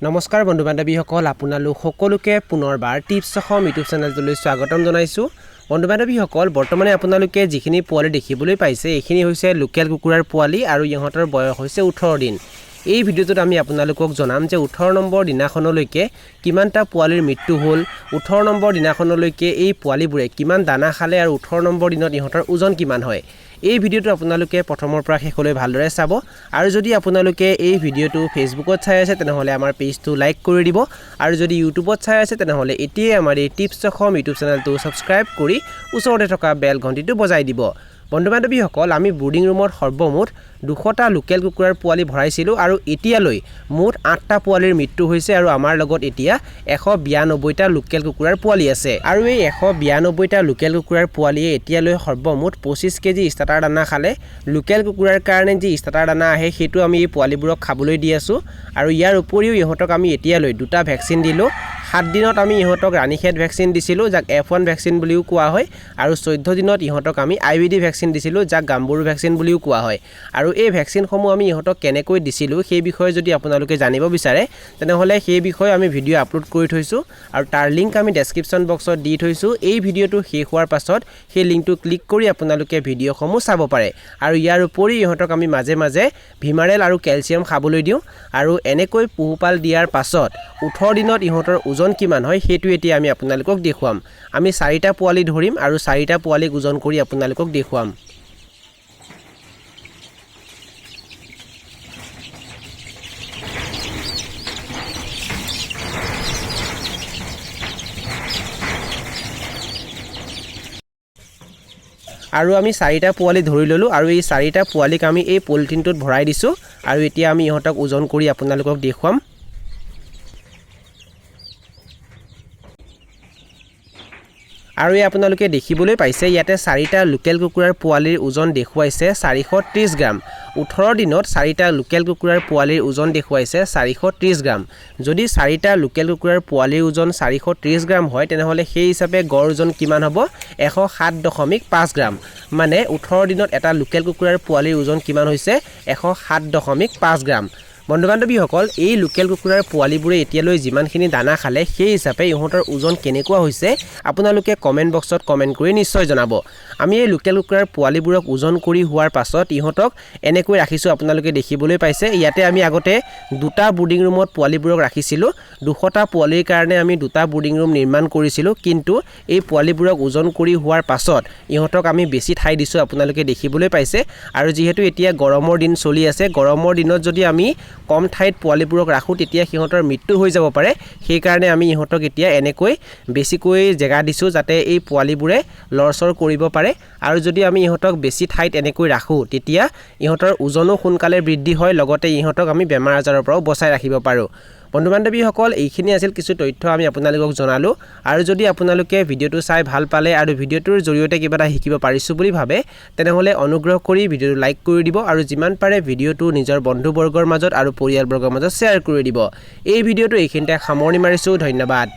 নমস্কাৰ বন্ধু বান্ধৱীসকল আপোনালোক সকলোকে পুনৰবাৰ টিপছ অসম ইউটিউব চেনেলটোলৈ স্বাগতম জনাইছোঁ বন্ধু বান্ধৱীসকল বৰ্তমানে আপোনালোকে যিখিনি পোৱালি দেখিবলৈ পাইছে এইখিনি হৈছে লোকেল কুকুৰাৰ পোৱালি আৰু ইহঁতৰ বয়স হৈছে 18 দিন এই ভিডিঅ'টোত আমি আপোনালোকক জনাম যে 18 নম্বৰ দিনাখনলৈকে কিমানটা পোৱালিৰ মৃত্যু হ'ল 18 নম্বৰ দিনাখনলৈকে এই পোৱালিবোৰে কিমান দানা খালে আৰু 18 নম্বৰ দিনত ইহঁতৰ ওজন কিমান হয় এই ভিডিঅ'টো আপোনালোকে প্ৰথমৰ পৰা শেষলৈ ভালদৰে চাব আৰু যদি আপোনালোকে এই ভিডিঅ'টো ফেচবুকত চাই আছে তেনেহলে আমাৰ পেজটো লাইক কৰি দিব আৰু যদি ইউটিউবত চাই আছে তেনেহলে এতিয়াই আমাৰ এই টিপছ অসম ইউটিউব চেনেলটো সাবস্ক্ৰাইব কৰি ওচৰতে থকা বেল ঘণ্টিটো বজাই দিব বন্ধু বান্ধৱীসকল আমি বোৰ্ডিং ৰুমত সৰ্বমুঠ 200টা লোকেল কুকুৰাৰ পোৱালি ভৰাইছিলোঁ আৰু এতিয়ালৈ মুঠ 8টা পোৱালিৰ মৃত্যু হৈছে আৰু আমাৰ লগত এতিয়া 192টা লোকেল কুকুৰাৰ পোৱালি আছে আৰু এই 192টা লোকেল কুকুৰাৰ পোৱালিয়ে এতিয়ালৈ সৰ্বমুঠ 25 কেজি ষ্টাৰ্টাৰ দানা খালে লোকেল কুকুৰাৰ কাৰণে যি ষ্টাৰ্টাৰ দানা আহে সেইটো আমি এই পোৱালিবোৰক খাবলৈ দি আছোঁ আৰু ইয়াৰ উপৰিও ইহঁতক আমি এতিয়ালৈ দুটা ভ্যাকচিন দিলোঁ 7 দিনত আমি ইহঁতক ৰাণীখেদ ভ্যাকচিন দিছিলোঁ যাক F1 ভ্যাকচিন বুলিও কোৱা হয় আৰু 14 দিনত ইহঁতক আমি IVD ভ্যাকচিন দিছিলোঁ যাক গাম্বুৰু ভ্যাকচিন বুলিও কোৱা হয় আৰু এই ভ্যাকচিনসমূহ আমি ইহঁতক কেনেকৈ দিছিলোঁ সেই বিষয়ে যদি আপোনালোকে জানিব বিচাৰে তেনেহলে সেই বিষয়ে আমি ভিডিঅ' আপলোড কৰি থৈছোঁ আৰু তাৰ লিংক আমি ডেসক্ৰিপচন বক্সত দি থৈছোঁ এই ভিডিঅ'টো শেষ হোৱাৰ পাছত সেই লিংকটো ক্লিক কৰি আপোনালোকে ভিডিঅ'সমূহ চাব পাৰে আৰু ইয়াৰ উপৰি ইহঁতক আমি মাজে মাজে ভিমাৰেল আৰু ক্যালচিয়াম খাবলৈ দিওঁ আৰু এনেকৈ পোহপাল দিয়াৰ পাছত 18 দিনত ইহঁতৰ ওজন কিমান হয় হেতু এতিয়া আমি আপোনালোকক দেখুৱাম আমি 4টা পোৱালি ধৰিম আৰু 4টা পোৱালিক ওজন কৰি আপোনালোকক দেখুৱাম আৰু আমি 4টা পোৱালি ধৰি ললো আৰু এই 4টা পোৱালিক আমি এই পলিথিনটোত ভৰাই দিছো আৰু এতিয়া আমি ইহঁতক ওজন কৰি আপোনালোকক দেখুৱাম আৰু এই আপোনালোকে দেখিবলৈ পাইছে ইয়াতে 4টা লোকেল কুকুৰাৰ পোৱালিৰ ওজন দেখুৱাইছে 430 গ্ৰাম 18 দিনত 4টা লোকেল কুকুৰাৰ পোৱালিৰ ওজন দেখুৱাইছে 430 গ্ৰাম যদি 4টা লোকেল কুকুৰাৰ পোৱালিৰ ওজন 430 গ্ৰাম হয় তেনেহলে সেই হিচাপে গড় ওজন কিমান হ'ব 107.5 গ্ৰাম মানে 18 দিনত এটা লোকেল কুকুৰাৰ পোৱালিৰ ওজন কিমান হৈছে 107.5 গ্ৰাম বন্ধু বান্ধৱীসকল এই লোকেল কুকুৰাৰ পোৱালিবোৰে এতিয়ালৈ যিমানখিনি দানা খালে সেই হিচাপে ইহঁতৰ ওজন কেনেকুৱা হৈছে আপোনালোকে কমেন্ট বক্সত কমেন্ট কৰি নিশ্চয় জনাব আমি এই লোকেল কুকুৰাৰ পোৱালিবোৰক ওজন কৰি হোৱাৰ পাছত ইহঁতক এনেকৈ ৰাখিছো আপোনালোকে দেখিবলৈ পাইছে ইয়াতে আমি আগতে দুটা বোৰ্ডিং ৰুমত পোৱালিবোৰক ৰাখিছিলোঁ 200টা পোৱালিৰ কাৰণে আমি দুটা বোৰ্ডিং ৰুম নিৰ্মাণ কৰিছিলোঁ কিন্তু এই পোৱালিবোৰক ওজন কৰি হোৱাৰ পাছত ইহঁতক আমি বেছি ঠাই দিছো আপোনালোকে দেখিবলৈ পাইছে আৰু যেহেতু এতিয়া গৰমৰ দিন চলি আছে গৰমৰ দিনত যদি আমি কম ঠাইত পোৱালিবোৰক ৰাখো তেতিয়া সিহঁতৰ মৃত্যু হৈ যাব পাৰে সেই কাৰণে আমি ইহঁতক এতিয়া এনেকৈ বেছিকৈ জেগা দিছো যাতে এই পোৱালিবোৰে লৰচৰ কৰিব পাৰে আৰু যদি আমি ইহঁতক বেছি ঠাইত এনেকৈ ৰাখো তেতিয়া ইহঁতৰ ওজনো সোনকালে বৃদ্ধি হয় লগতে ইহঁতক আমি বেমাৰ আজাৰৰ পৰা বচাই ৰাখিব পাৰো বন্ধু বান্ধৱীসকল এইখিনি আছিল কিছু তথ্য আমি আপোনালোকক জনালো আৰু যদি আপোনালোকে ভিডিঅ'টো চাই ভাল পালে আৰু ভিডিঅ'টোৰ জৰিয়তে কিবা এটা শিকিব পাৰিছো বুলি ভাবে তেনেহলে অনুগ্ৰহ কৰি ভিডিঅ'টো লাইক কৰি দিব আৰু যিমান পাৰে ভিডিঅ'টো নিজৰ বন্ধুবৰ্গৰ মাজত আৰু পৰিয়ালবৰ্গৰ মাজত শ্বেয়াৰ কৰি দিব এই ভিডিঅ'টো এইখিনিতে সামৰণি মাৰিছো ধন্যবাদ